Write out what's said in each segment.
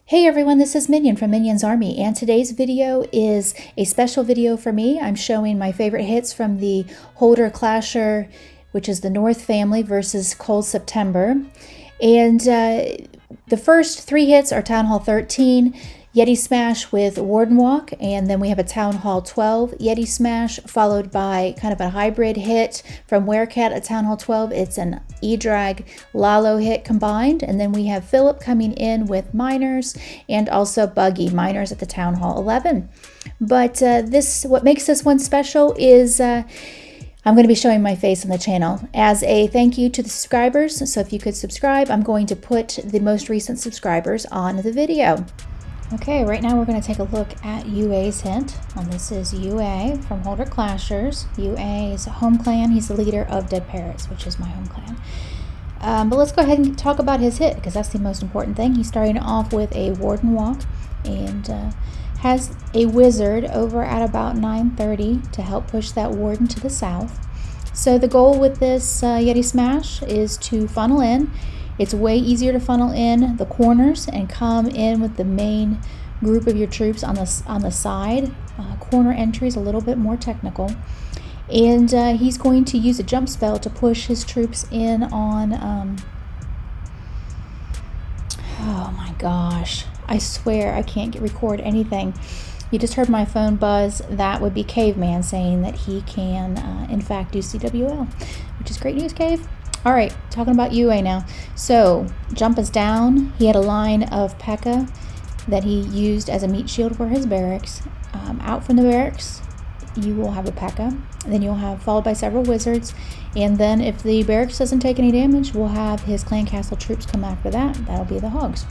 Hey everyone, this is Minion from Minion's Army, and today's video is a special video for me. I'm showing my favorite hits from the Holder Clasher, which is the North family versus Cold September. And the first three hits are Town Hall 13, Yeti Smash with Warden Walk, and then we have a Town Hall 12 Yeti Smash, followed by kind of a hybrid hit from Werecat at Town Hall 12. It's an Edrag Lalo hit combined, and then we have Philip coming in with Miners and also Buggy Miners at the Town Hall 11. But what makes this one special is I'm going to be showing my face on the channel as a thank you to the subscribers. So if you could subscribe, I'm going to put the most recent subscribers on the video. Okay, right now we're going to take a look at UA's hint. This is UA from Holder Clashers. UA is a home clan. He's the leader of Dead Parrots, which is my home clan. But let's go ahead and talk about his hit, because that's the most important thing. He's starting off with a Warden Walk and has a Wizard over at about 930 to help push that Warden to the south. So the goal with this Yeti Smash is to funnel in. It's way easier to funnel in the corners and come in with the main group of your troops on the side. Corner entry is a little bit more technical. And he's going to use a jump spell to push his troops in on... oh my gosh. I swear I can't record anything. You just heard my phone buzz. That would be Caveman saying that he can, in fact, do CWL, which is great news, Cave. All right, talking about UA now. So, jump is down. He had a line of P.E.K.K.A. that he used as a meat shield for his barracks. Out from the barracks, you will have a P.E.K.K.A. Then you'll have followed by several wizards. And then if the barracks doesn't take any damage, we'll have his clan castle troops come after that. That'll be the hogs.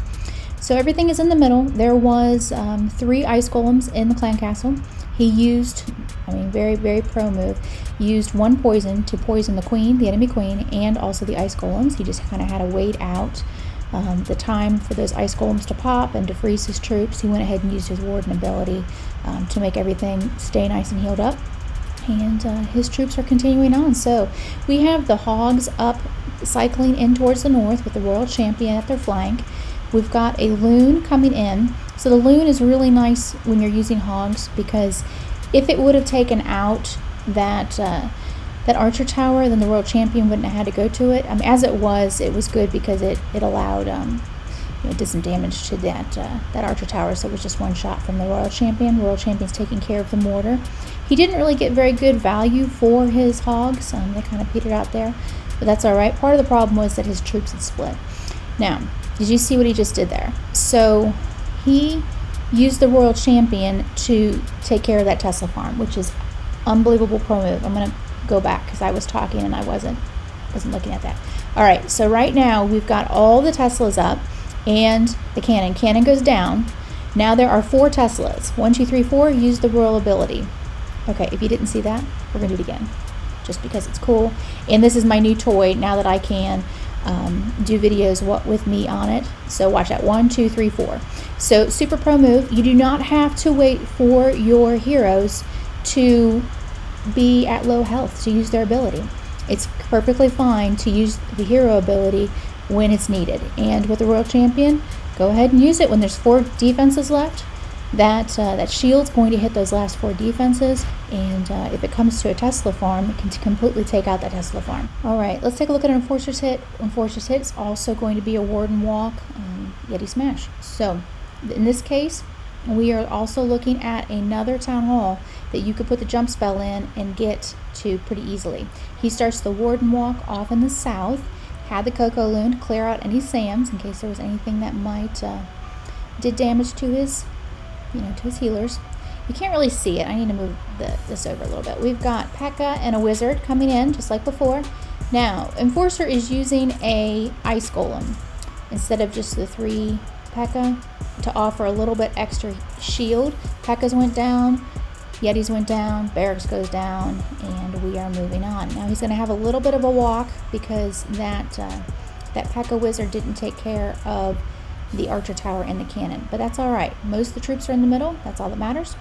So everything is in the middle. There was 3 ice golems in the clan castle. He used, very, very pro move, used 1 poison to poison the queen, the enemy queen, and also the ice golems. He just kind of had to wait out the time for those ice golems to pop and to freeze his troops. He went ahead and used his Warden ability to make everything stay nice and healed up. And his troops are continuing on. So we have the hogs up, cycling in towards the north with the Royal Champion at their flank. We've got a loon coming in. So the loon is really nice when you're using hogs, because if it would have taken out that archer tower, then the Royal Champion wouldn't have had to go to it. As it was good because it allowed did some damage to that archer tower. So it was just 1 shot from the Royal Champion. Royal Champion's taking care of the mortar. He didn't really get very good value for his hogs. They kind of petered out there, but that's all right. Part of the problem was that his troops had split. Now, did you see what he just did there? So he used the Royal Champion to take care of that Tesla farm, which is unbelievable pro move. I'm going to go back because I was talking and I wasn't looking at that. All right, so right now we've got all the Teslas up and the cannon. Cannon goes down. Now there are 4 Teslas. 1, 2, 3, 4. Use the royal ability. Okay, if you didn't see that, we're going to do it again just because it's cool. And this is my new toy now that I can do videos with me on it. So watch that. 1, 2, 3, 4. So super pro move. You do not have to wait for your heroes to be at low health to use their ability. It's perfectly fine to use the hero ability when it's needed. And with the Royal Champion, go ahead and use it when there's 4 defenses left. That shield's going to hit those last 4 defenses, and if it comes to a Tesla farm, it can completely take out that Tesla farm. All right, let's take a look at an Enforcer's hit. Enforcer's hit is also going to be a Warden Walk, Yeti Smash. So in this case, we are also looking at another Town Hall that you could put the jump spell in and get to pretty easily. He starts the Warden Walk off in the south, had the Cocoa Loon to clear out any SAMs in case there was anything that might did damage to his to his healers. You can't really see it. I need to move this over a little bit. We've got P.E.K.K.A. and a Wizard coming in, just like before. Now, Enforcer is using a Ice Golem instead of just the 3 P.E.K.K.A. to offer a little bit extra shield. P.E.K.K.A.'s went down, Yeti's went down, Barracks goes down, and we are moving on. Now he's going to have a little bit of a walk because that P.E.K.K.A. Wizard didn't take care of the archer tower and the cannon, but that's all right. Most of the troops are in the middle. That's all that matters.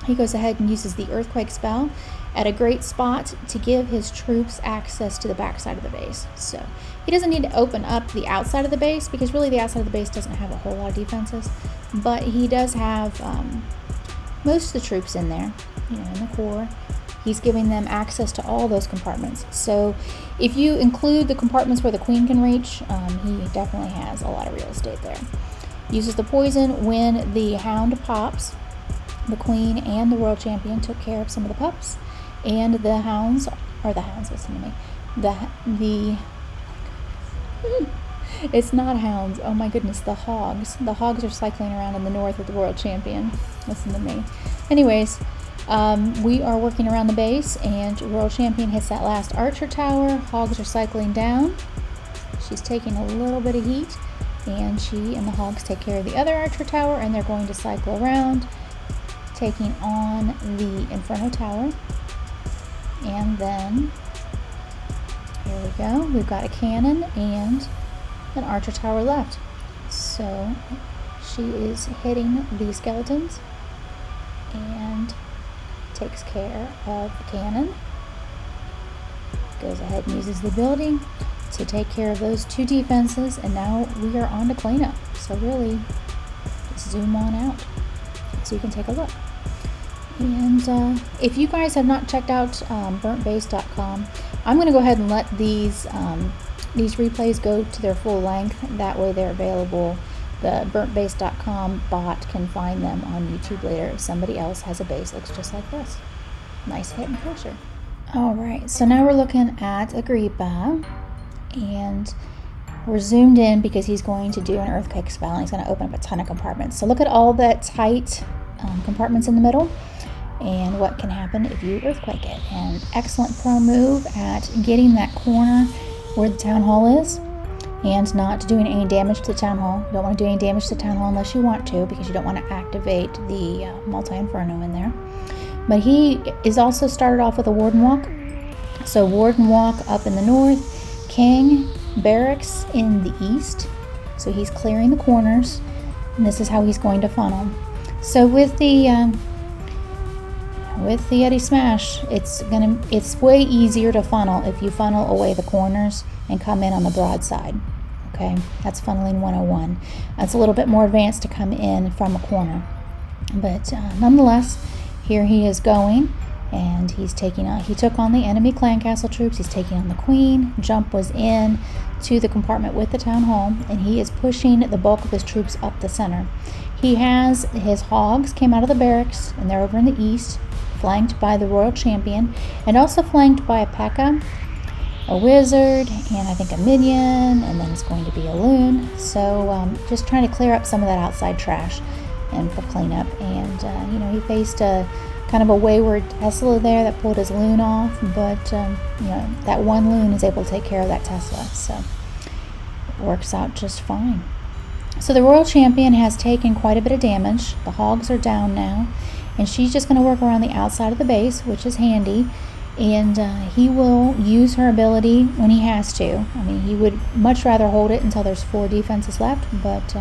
he goes ahead and uses the Earthquake spell at a great spot to give his troops access to the backside of the base. So he doesn't need to open up the outside of the base, because really the outside of the base doesn't have a whole lot of defenses, but he does have most of the troops in there, in the core. He's giving them access to all those compartments. So if you include the compartments where the queen can reach, he definitely has a lot of real estate there. Uses the poison when the hound pops. The queen and the world champion took care of some of the pups, and the hounds, listen to me, it's not hounds, oh my goodness, the hogs are cycling around in the north with the world champion. Listen to me. Anyways, we are working around the base, and world champion hits that last archer tower. Hogs are cycling down. She's taking a little bit of heat, and she and the hogs take care of the other archer tower, and they're going to cycle around, taking on the Inferno Tower. And then here we go, we've got a cannon and an archer tower left. So she is hitting the skeletons and takes care of the cannon. Goes ahead and uses the ability to take care of those two defenses, and now we are on to cleanup. So really, just zoom on out so you can take a look. And if you guys have not checked out burntbase.com, I'm going to go ahead and let these replays go to their full length. That way they're available. The burntbase.com bot can find them on YouTube later if somebody else has a base that looks just like this. Nice hit and closer. Alright, so now we're looking at Agrippa, and we're zoomed in because he's going to do an earthquake spell, and he's going to open up a ton of compartments. So look at all the tight compartments in the middle, and what can happen if you earthquake it. And excellent pro move at getting that corner where the town hall is and not doing any damage to the town hall. You don't want to do any damage to the town hall unless you want to, because you don't want to activate the multi-inferno in there. But he is also started off with a Warden walk. So Warden walk up in the north, King barracks in the east. So he's clearing the corners, and this is how he's going to funnel. So with the Yeti Smash, it's way easier to funnel if you funnel away the corners and come in on the broadside. Okay, that's funneling 101. It's a little bit more advanced to come in from a corner, but nonetheless, here he is going, and he took on the enemy clan castle troops. He's taking on the queen. Jump was in to the compartment with the town hall, and he is pushing the bulk of his troops up the center. He has his hogs came out of the barracks, and they're over in the east, flanked by the royal champion, and also flanked by a P.E.K.K.A., a wizard, and I think a minion, and then it's going to be a loon. So just trying to clear up some of that outside trash and for cleanup. And he faced a kind of a wayward Tesla there that pulled his loon off, but that one loon is able to take care of that Tesla, so it works out just fine. So the royal champion has taken quite a bit of damage. The hogs are down now, and she's just going to work around the outside of the base, which is handy. And he will use her ability when he has to. I mean, he would much rather hold it until there's 4 defenses left, but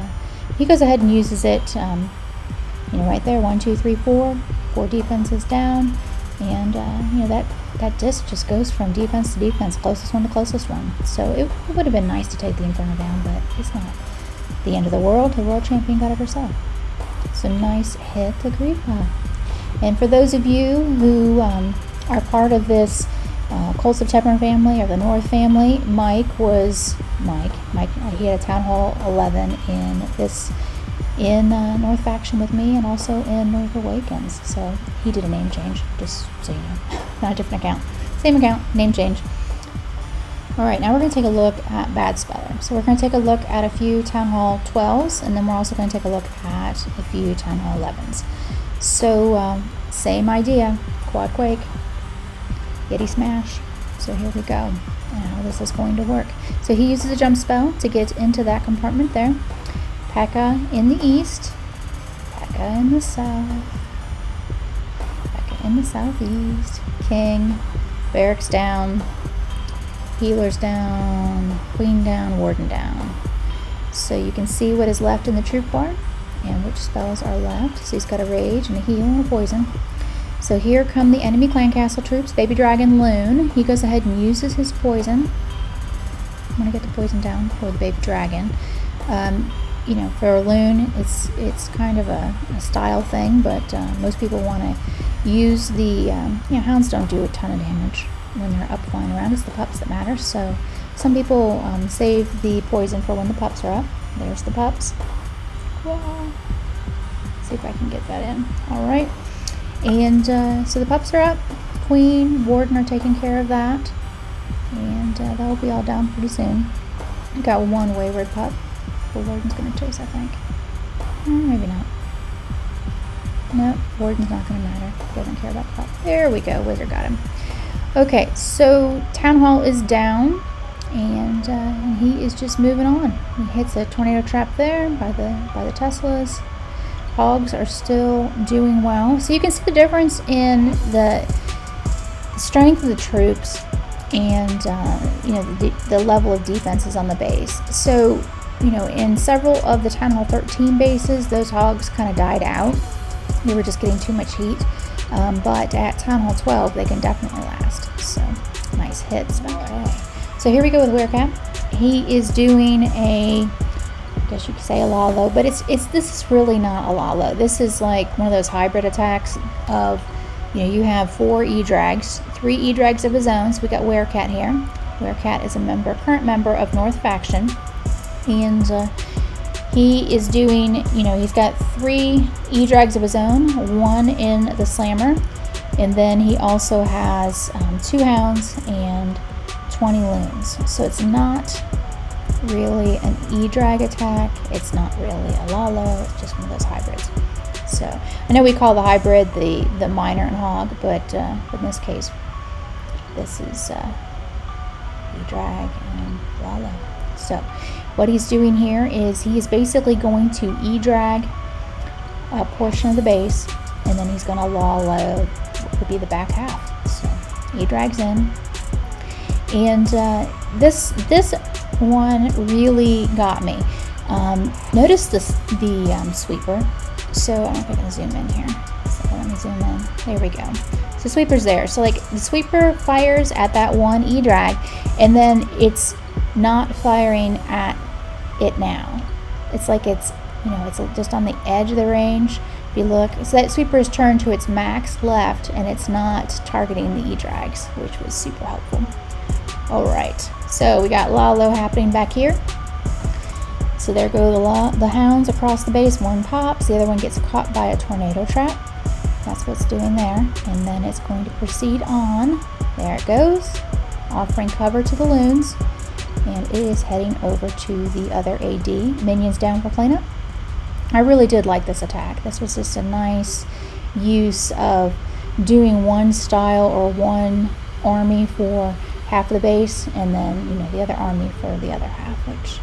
he goes ahead and uses it, right there, 1, 2, 3, 4 defenses down, and that disc just goes from defense to defense, closest one to closest one. So it would have been nice to take the Inferno down, but it's not the end of the world. The world champion got it herself. So nice hit, Agrippa. And for those of you who are part of this Cold September family or the North family, Mike, he had a Town Hall 11 in North Faction with me, and also in North Awakens. So he did a name change, just so you know. Not a different account. Same account, name change. Alright, now we're going to take a look at Bad Speller. So we're going to take a look at a few Town Hall 12s, and then we're also going to take a look at a few Town Hall 11s. So, same idea. Quad Quake. Yeti Smash. So here we go, and how this is going to work. So he uses a jump spell to get into that compartment there. P.E.K.K.A. in the east, P.E.K.K.A. in the south, P.E.K.K.A. in the southeast, King, barracks down, healers down, queen down, warden down. So you can see what is left in the troop bar and which spells are left. So he's got a rage and a heal and a poison. So here come the enemy clan castle troops. Baby Dragon Loon. He goes ahead and uses his poison. I'm gonna get the poison down for the Baby Dragon. You know, for a Loon, it's kind of a style thing, but most people want to use the, you know, hounds don't do a ton of damage when they're up flying around. It's the pups that matter. So some people save the poison for when the pups are up. There's the pups. Wow. See if I can get that in. All right. And so the pups are up. Queen, Warden are taking care of that. And that will be all down pretty soon. We've got one wayward pup. The Warden's going to chase, I think. Maybe not. No, Warden's not going to matter. Doesn't care about the pup. There we go. Wizard got him. Okay, so Town Hall is down. And he is just moving on. He hits a tornado trap there by the Teslas. Hogs are still doing well. So you can see the difference in the strength of the troops and you know, the level of defenses on the base. So, you know, in several of the Town Hall 13 bases, those hogs kind of died out. They were just getting too much heat. But at Town Hall 12, they can definitely last. So nice hits. Okay. So here we go with Werecat. He is doing a, I guess you could say a Lalo, but this is really not a Lalo. This is like one of those hybrid attacks of, you know, you have 4 Edrags, 3 Edrags of his own. So we got Werecat here. Werecat is a current member of North Faction, and he is doing, you know, he's got 3 Edrags of his own, 1 in the Slammer, and then he also has 2 Hounds and 20 Loons. So it's not really an E-Drag attack. It's not really a Lalo. It's just one of those hybrids. So I know we call the hybrid the Miner and Hog, but in this case, this is E-Drag and Lalo. So what he's doing here is he is basically going to E-Drag a portion of the base, and then he's going to Lalo what would be the back half. So E-Drag's in. And this one really got me. Notice the sweeper. So I don't know if I can zoom in here. So let me zoom in. There we go. So sweeper's there. So like the sweeper fires at that one E-Drag, and then it's not firing at it now. It's like it's, you know, it's just on the edge of the range. If you look, so that sweeper is turned to its max left, and it's not targeting the E-Drags, which was super helpful. Alright, so we got Lalo happening back here. So there go the hounds across the base. One pops, the other one gets caught by a tornado trap. That's what's doing there. And then it's going to proceed on. There it goes, offering cover to the Loons. And it is heading over to the other AD. Minions down for cleanup. I really did like this attack. This was just a nice use of doing one style or one army for half of the base, and then, you know, the other army for the other half, which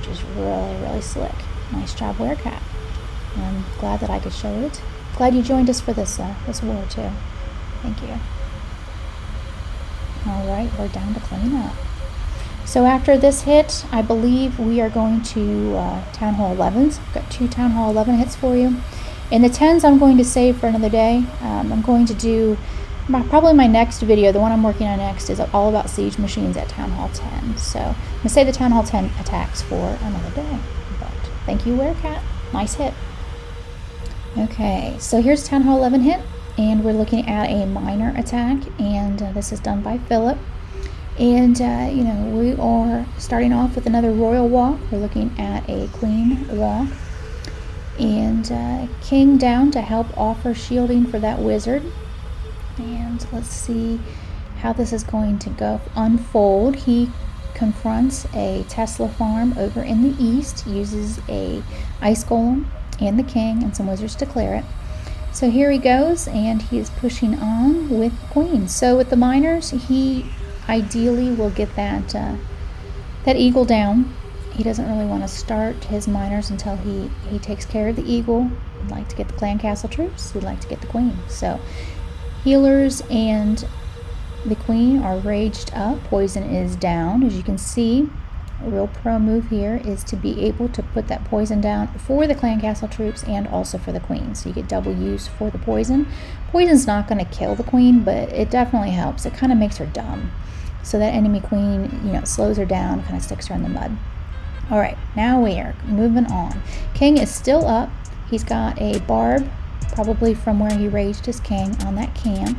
is really, really slick. Nice job, Werecat. I'm glad that I could show it. Glad you joined us for this war too. Thank you. All right, we're down to clean up. So after this hit, I believe we are going to Town Hall 11s. I've got 2 Town Hall 11 hits for you. And the 10s I'm going to save for another day. I'm going to do probably my next video, the one I'm working on next, is all about siege machines at Town Hall 10. So I'm going to save the Town Hall 10 attacks for another day. But thank you, Werecat. Nice hit. Okay, so here's Town Hall 11 hit, and we're looking at a minor attack, and this is done by Philip. And, you know, we are starting off with another royal walk. We're looking at a queen walk. And king down to help offer shielding for that wizard. And let's see how this is going to unfold. He confronts a Tesla farm over in the east, uses a ice golem and the king and some wizards to clear it. So here he goes, and he is pushing on with queen. So with the miners, he ideally will get that eagle down. He doesn't really want to start his miners until he takes care of the eagle. He'd like to get the clan castle troops. He'd like to get the queen. So healers and the queen are raged up. Poison is down, as you can see. A real pro move here is to be able to put that poison down for the clan castle troops and also for the queen. So you get double use for the poison. Poison's not going to kill the queen, but it definitely helps. It kind of makes her dumb. So that enemy queen, you know, slows her down, kind of sticks her in the mud. All right, now we are moving on. King is still up. He's got a barb, probably from where he raised his king, on that camp.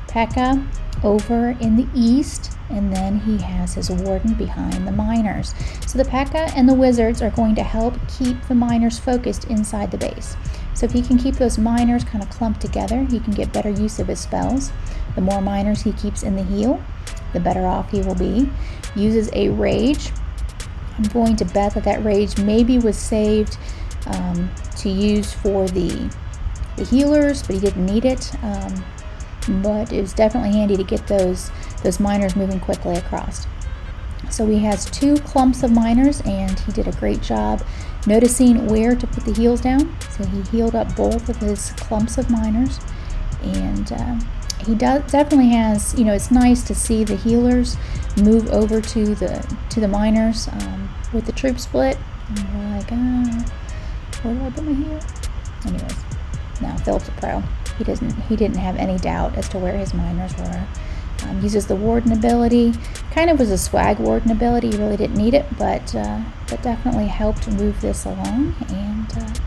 P.E.K.K.A. over in the east, and then he has his warden behind the miners. So the P.E.K.K.A. and the wizards are going to help keep the miners focused inside the base. So if he can keep those miners kind of clumped together, he can get better use of his spells. The more miners he keeps in the heal, the better off he will be. Uses a rage. I'm going to bet that that rage maybe was saved to use for the healers, but he didn't need it. But it was definitely handy to get those miners moving quickly across. So he has 2 clumps of miners, and he did a great job noticing where to put the heals down. So he healed up both of his clumps of miners, and he definitely has, you know, it's nice to see the healers move over to the miners with the troop split. And you're like, where do I put my heal? Anyways, now Philip's a pro. He didn't have any doubt as to where his miners were. Uses the warden ability. Kind of was a swag warden ability. He really didn't need it, but definitely helped move this along. And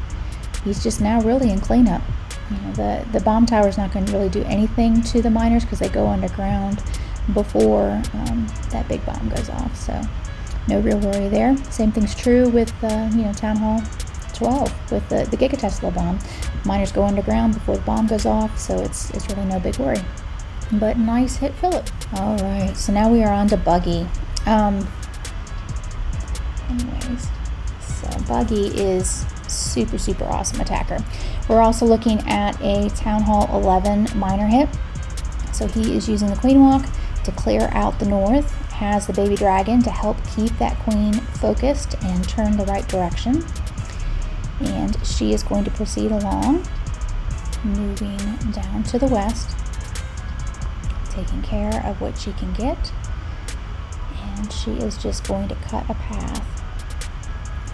he's just now really in cleanup. You know, the bomb tower is not going to really do anything to the miners because they go underground before that big bomb goes off. So no real worry there. Same thing's true with you know, Town Hall 12 with the Gigatesla bomb. Miners go underground before the bomb goes off, so it's really no big worry. But nice hit, Philip. All right, so now we are on to Buggy. Anyways, so Buggy is super awesome attacker. We're also looking at a Town Hall 11 miner hit. So he is using the Queen Walk to clear out the north, has the baby dragon to help keep that queen focused and turn the right direction. And she is going to proceed along, moving down to the west, taking care of what she can get. And she is just going to cut a path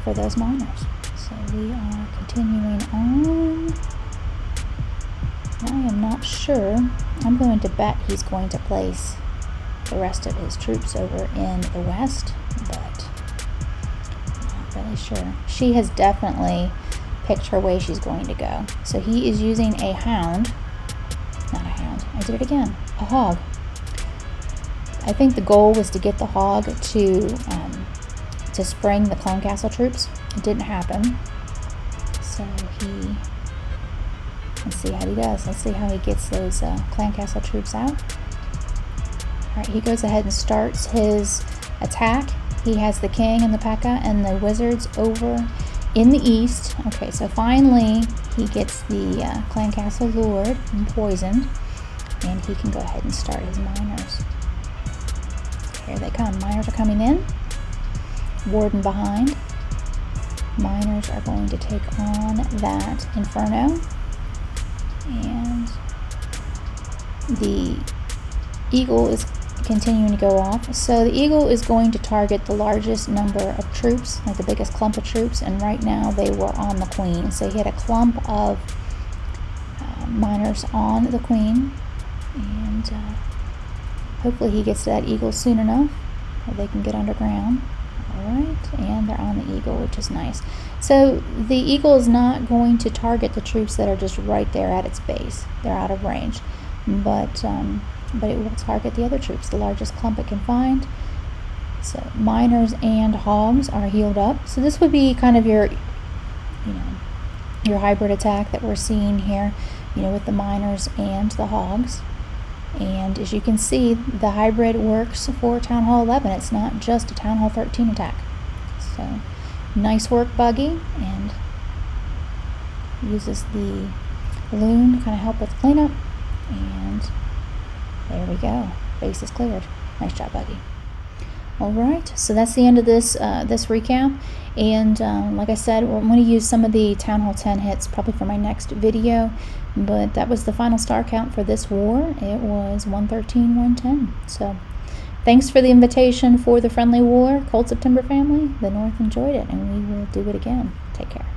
for those miners. So we are continuing on. I am not sure. I'm going to bet he's going to place the rest of his troops over in the west, but not really sure. She has definitely picked her way she's going to go. So he is using a hound. Not a hound. I did it again. A hog. I think the goal was to get the hog to spring the clan castle troops. It didn't happen. So let's see how he does. Let's see how he gets those clan castle troops out. Alright, he goes ahead and starts his attack. He has the king and the P.E.K.K.A. and the wizards over in the east. Okay, so finally he gets the clan castle lured and poisoned, and he can go ahead and start his miners. Here they come. Miners are coming in. Warden behind. Miners are going to take on that inferno, and the eagle is continuing to go off. So the eagle is going to target the largest number of troops, like the biggest clump of troops, and right now they were on the queen. So he had a clump of miners on the queen, and hopefully he gets to that eagle soon enough or they can get underground. Alright, and they're on the eagle, which is nice. So the eagle is not going to target the troops that are just right there at its base. They're out of range, but it will target the other troops, the largest clump it can find. So miners and hogs are healed up. So this would be kind of your hybrid attack that we're seeing here, with the miners and the hogs. And as you can see, the hybrid works for Town Hall 11. It's not just a Town Hall 13 attack. So nice work, Buggy, and uses the loon to kind of help with cleanup. And there we go. Base is cleared. Nice job, Buggy. Alright, so that's the end of this recap. And like I said, I'm going to use some of the Town Hall 10 hits probably for my next video. But that was the final star count for this war. It was 113, 110. So thanks for the invitation for the friendly war, Cold September family. The North enjoyed it, and we will do it again. Take care.